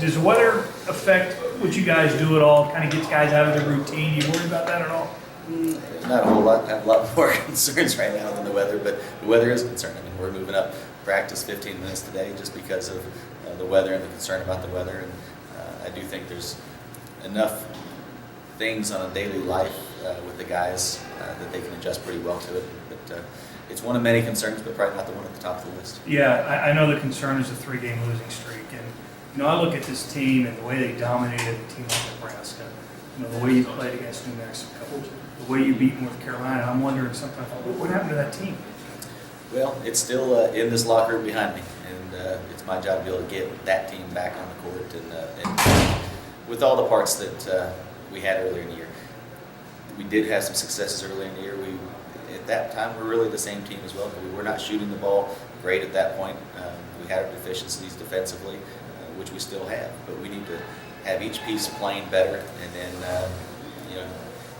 Does the weather affect what you guys do at all? Kind of gets guys out of their routine? You worry about that at all? Not a whole lot. I have a lot more concerns right now than the weather, but the weather is a concern. I mean, we're moving up practice 15 minutes today just because of the weather and the concern about the weather. And I do think there's enough things on a daily life with the guys that they can adjust pretty well to it. But it's one of many concerns, but probably not the one at the top of the list. Yeah, I know the concern is a 3-game losing streak. And, I look at this team and the way they dominated a team like Nebraska, the way you played against New Mexico, the way you beat North Carolina. I'm wondering sometimes, what happened to that team? Well, it's still in this locker room behind me, and it's my job to be able to get that team back on the court. And with all the parts that we had earlier in the year, we did have some successes earlier in the year. At that time, we're really the same team as well, but we were not shooting the ball great at that point. We had our deficiencies defensively, which we still have, but we need to have each piece playing better, and then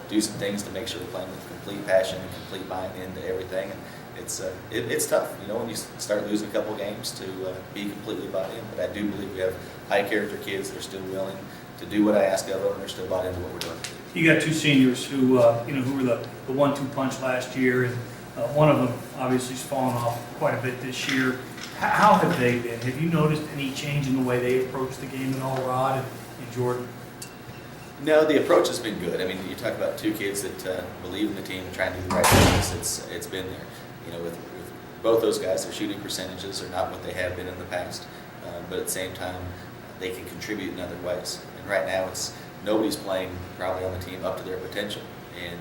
do some things to make sure we're playing with complete passion and complete buy into everything. And it's tough, when you start losing a couple games to be completely bought in. But I do believe we have high character kids that are still willing to do what I ask of them, and they're still bought into what we're doing. You got 2 seniors who were the 1-2 punch last year, and one of them obviously has fallen off quite a bit this year. How have they been? Have you noticed any change in the way they approach the game at all, Rod and Jordan? No, the approach has been good. I mean, you talk about 2 kids that believe in the team and try and do the right things. It's been there. With both those guys, their shooting percentages are not what they have been in the past, but at the same time, they can contribute in other ways. And right now, nobody's playing probably on the team up to their potential, and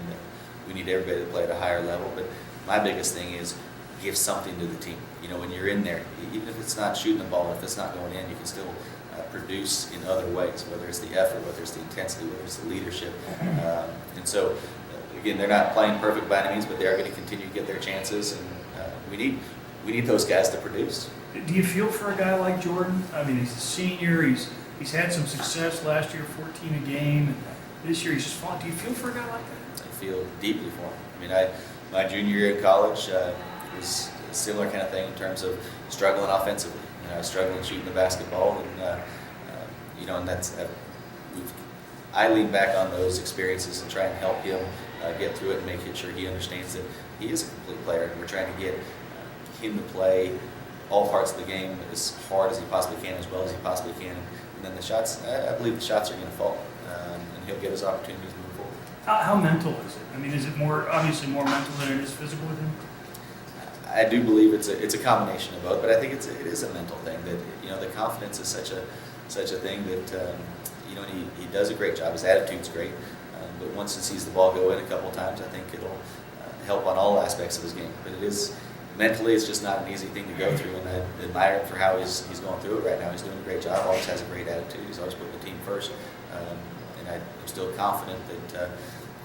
we need everybody to play at a higher level. But my biggest thing is give something to the team. When you're in there, even if it's not shooting the ball, if it's not going in, you can still produce in other ways, whether it's the effort, whether it's the intensity, whether it's the leadership. And so, again, they're not playing perfect by any means, but they are going to continue to get their chances, and we need those guys to produce. Do you feel for a guy like Jordan? I mean, he's a senior. He's had some success last year, 14 a game, and this year he's just fallen. Do you feel for a guy like that? I feel deeply for him. I mean, my junior year in college was a similar kind of thing in terms of struggling offensively. I was struggling shooting the basketball, and and I lean back on those experiences and try and help him get through it and make sure he understands that he is a complete player, and we're trying to get him to play all parts of the game as hard as he possibly can, as well as he possibly can, and then the shots. I believe the shots are going to fall, and he'll get his opportunities moving forward. How mental is it? I mean, is it obviously more mental than it is physical with him? I do believe it's a combination of both, but I think it is a mental thing that the confidence is such a thing that he does a great job. His attitude's great, but once he sees the ball go in a couple of times, I think it'll help on all aspects of his game. But it is mentally, it's just not an easy thing to go through, and I admire him for how he's going through it right now. He's doing a great job. Always has a great attitude. He's always putting the team first, and I'm still confident that a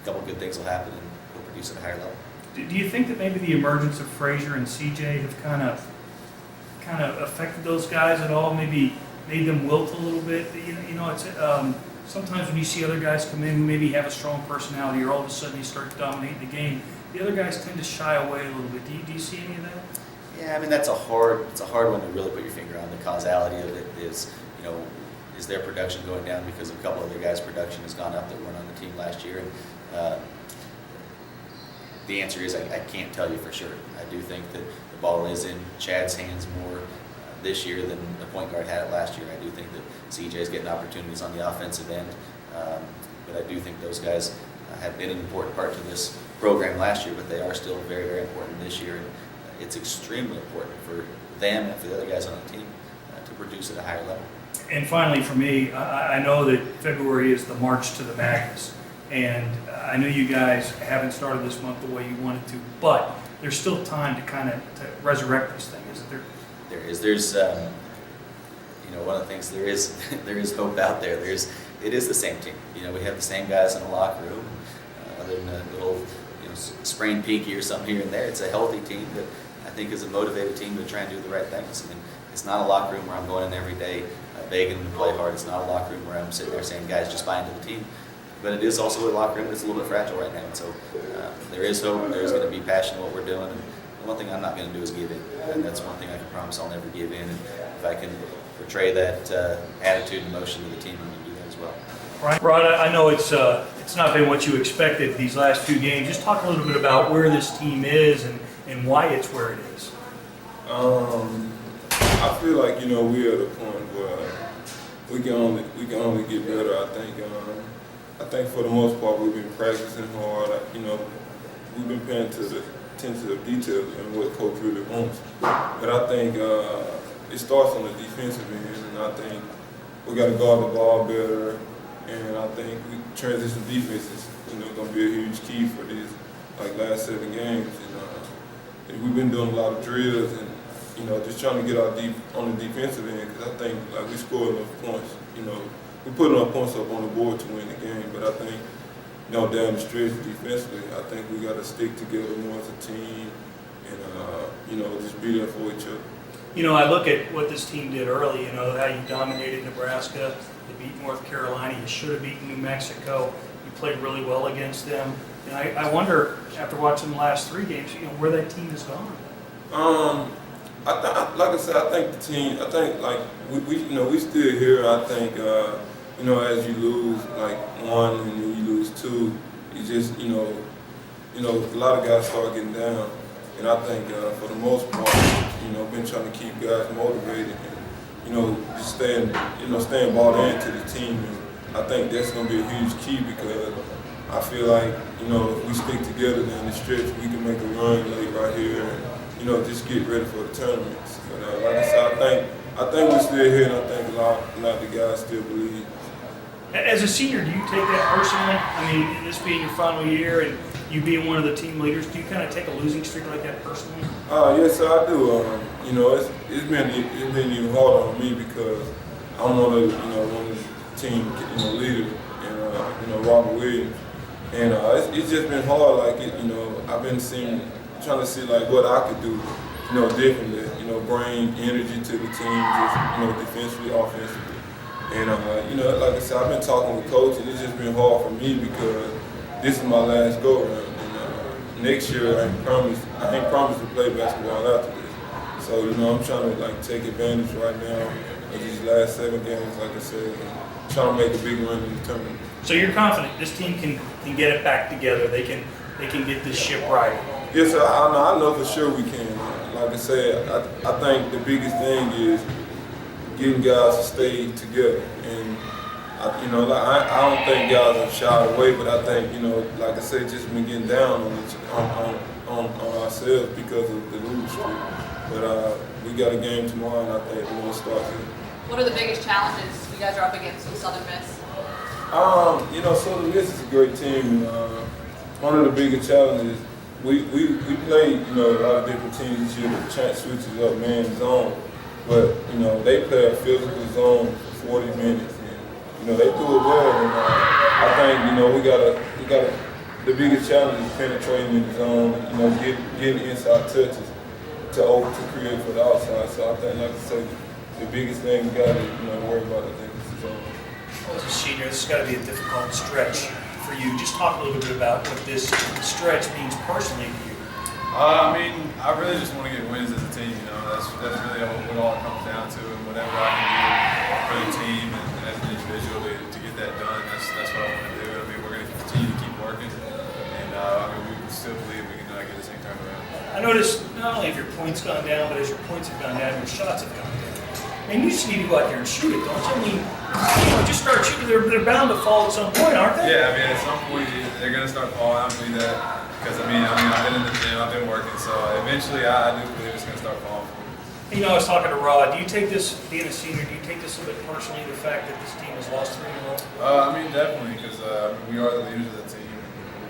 couple of good things will happen and he'll produce at a higher level. Do you think that maybe the emergence of Frazier and CJ have kind of affected those guys at all? Maybe made them wilt a little bit? It's sometimes when you see other guys come in who maybe have a strong personality, or all of a sudden you start dominating the game, the other guys tend to shy away a little bit. Do you see any of that? Yeah, I mean it's a hard one to really put your finger on. The causality of it is their production going down because a couple other guys' production has gone up that weren't on the team last year? And the answer is I can't tell you for sure. I do think that the ball is in Chad's hands more this year than the point guard had it last year. I do think that CJ's getting opportunities on the offensive end, but I do think those guys have been an important part to this program last year, but they are still very, very important this year. And it's extremely important for them and for the other guys on the team to produce at a higher level. And finally, for me, I know that February is the March to the Madness. And I know you guys haven't started this month the way you wanted to, but there's still time to kind of resurrect this thing, isn't there? There is. There's, one of the things there is hope out there. It is the same team. We have the same guys in the locker room. Other than a little, sprained pinky or something here and there, it's a healthy team that I think is a motivated team to try and do the right things. I mean, it's not a locker room where I'm going in every day begging them to play hard. It's not a locker room where I'm sitting there saying, guys, just buy into the team. But it is also a locker room that's a little bit fragile right now. And so there is hope. There's going to be passion in what we're doing. And the one thing I'm not going to do is give in. And that's one thing I can promise I'll never give in. And if I can portray that attitude and emotion to the team when you do that as well. Rod, I know it's not been what you expected these last few games. Just talk a little bit about where this team is and why it's where it is. I feel like we're at a point where we can only get better. I think for the most part we've been practicing hard. We've been paying attention to the details and what coach really wants. But I think it starts on the defensive end, and I think we got to guard the ball better. And I think transition defense is going to be a huge key for these last 7 games. And we've been doing a lot of drills and just trying to get our deep on the defensive end, because I think we scored enough points. We put enough points up on the board to win the game. But I think down the stretch defensively, I think we got to stick together more as a team and just be there for each other. I look at what this team did early. How you dominated Nebraska. You beat North Carolina. You should have beaten New Mexico. You played really well against them. And I wonder, after watching the last 3 games, where that team has gone. Like I said, I think the team. I think we still here. I think as you lose 1 and then you lose 2, you just a lot of guys start getting down. And I think for the most part, been trying to keep guys motivated and just staying bought into the team. And I think that's going to be a huge key, because I feel like if we stick together down the stretch, we can make a run late right here and just get ready for the tournaments. But like I said, I think we're still here, and I think a lot of the guys still believe. As a senior, do you take that personally? I mean, this being your final year and you being one of the team leaders, do you kind of take a losing streak like that personally? Yes, sir, I do. It's been even harder on me, because I'm one of the team leaders, and Robert Williams, and it's just been hard. I've been trying to see what I could do, differently. Bring energy to the team, just defensively, offensively. And like I said, I've been talking with coach, and it's just been hard for me, because this is my last go around. And next year, I ain't promised to play basketball after this. So I'm trying to take advantage right now of these last 7 games, like I said, and trying to make a big run in the tournament. So you're confident this team can get it back together. They can get this ship right. Yes, sir. I know for sure we can. Like I said, I think the biggest thing is getting guys to stay together. And I don't think guys have shied away, but I think like I said, just been getting down on ourselves because of the losing streak. But we got a game tomorrow, and I think we're gonna start here. What are the biggest challenges you guys are up against with Southern Miss? Southern Miss is a great team. One of the biggest challenges, we played a lot of different teams this year. The chance switches up man and zone, but they play a physical zone for 40 minutes, and they do it well. And I think we got the biggest challenge is penetrating in the zone. Getting inside touches to create for the outside. So I think, like I said, the biggest thing we got to worry about, I think, is the zone. Well, as a senior, this has got to be a difficult stretch for you. Just talk a little bit about what this stretch means personally to you. I really just want to get wins as a team. That's really what all it comes down to, and whatever I can do for the team and as an individual to get that done, that's what I want to do. We're going to continue to keep working, and we still believe we can get this thing turned around. I noticed not only have your points gone down, but as your points have gone down, your shots have gone down. You just need to go out there and shoot it, don't you? Just start shooting. They're bound to fall at some point, aren't they? Yeah, at some point they're going to start falling. I believe that, because I've been in the gym, I've been working, so eventually I do believe it's going to start falling. I was talking to Rod. Do you take this, being a senior, do you take this a bit personally, the fact that this team has lost 3 in a row? Definitely, because we are the leaders of the team.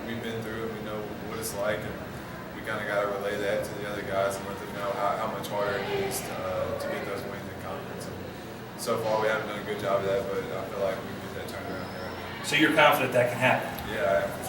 We've been through it. We know what it's like, and we kind of got to relay that to the other guys and let them know how much harder it is to get those wins in conference. And so far, we haven't done a good job of that, but I feel like we can get that turned around here right now. So you're confident that can happen? Yeah, I am.